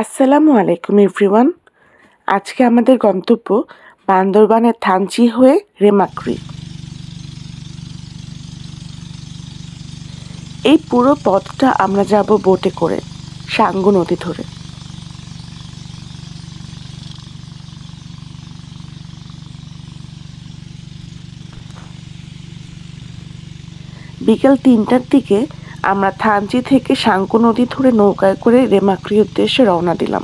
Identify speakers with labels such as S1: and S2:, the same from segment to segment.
S1: আসসালামু আলাইকুম এভরিওয়ান। আজকে আমাদের গন্তব্য বান্দরবানের থানচি হয়ে রেমাক্রি। এই পুরো পথটা আমরা যাব বোটে করে, সাঙ্গু নদী ধরে। বিকেল ৩টার দিকে আমরা থানচি থেকে সাঙ্গু নদী ধরে নৌকায় করে রেমাক্রি উদ্দেশ্যে রওনা দিলাম।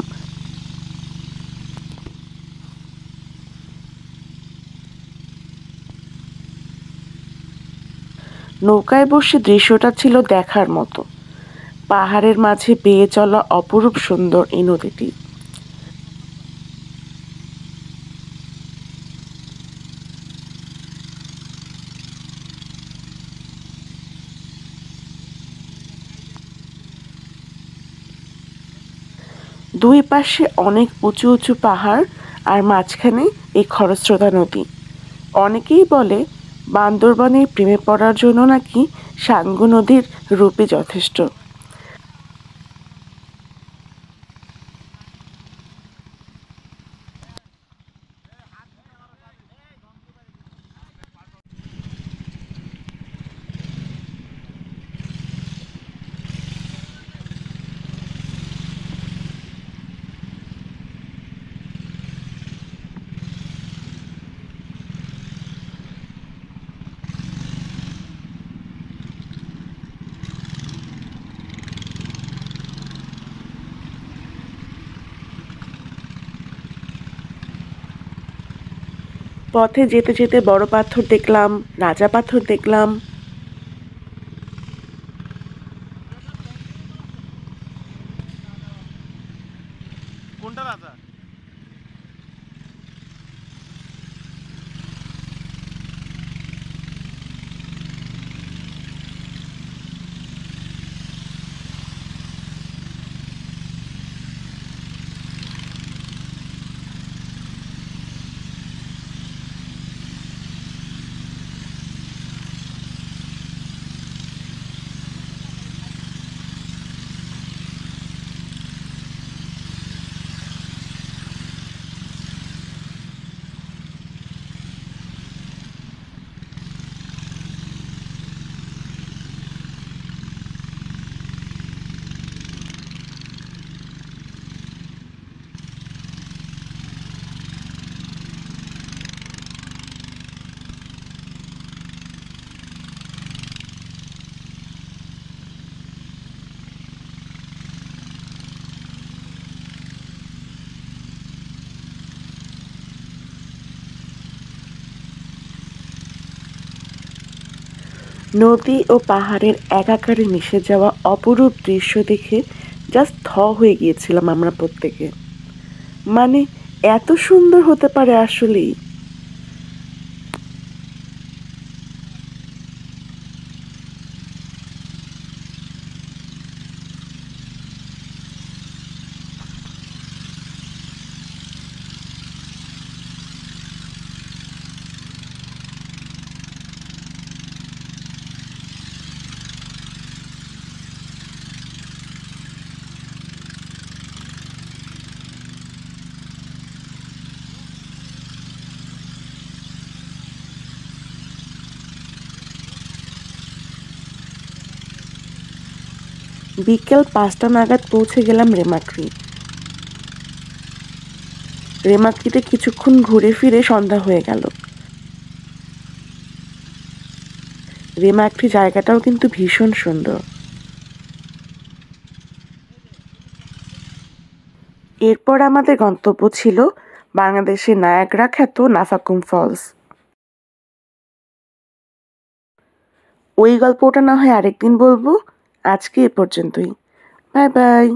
S1: নৌকায় বসে দৃশ্যটা ছিল দেখার মতো। পাহাড়ের মাঝে বেয়ে চলা অপরূপ সুন্দর এই নদীটি। দুই পাশে অনেক উঁচু উঁচু পাহাড় আর মাঝখানে এই খরস্রোতা নদী। অনেকেই বলে বান্দরবানের প্রেমে পড়ার জন্য নাকি সাঙ্গু নদীর রূপই যথেষ্ট। পথে যেতে যেতে বড় পাথর দেখলাম, রাজা পাথর দেখলাম।
S2: কোনটা রাজা?
S1: নদী ও পাহাড়ের একাকারে মিশে যাওয়া অপরূপ দৃশ্য দেখে জাস্ট হয়ে গিয়েছিলাম আমরা প্রত্যেকে। মানে এত সুন্দর হতে পারে আসলেই। বিকেল ৫টা নাগাদ পৌঁছে গেলাম রেমাক্রি। রেমাক্রিতে কিছুক্ষণ ঘুরে ফিরে সন্ধ্যা হয়ে গেল। রেমাক্রি জায়গাটাও কিন্তু ভীষণ সুন্দর। এরপর আমাদের গন্তব্য ছিল বাংলাদেশের নায়াগ্রা খ্যাত নাফাকুম ফলস। ওই গল্পটা না হয় আরেকদিন বলবো। আজকে এ পর্যন্তই। Bye bye.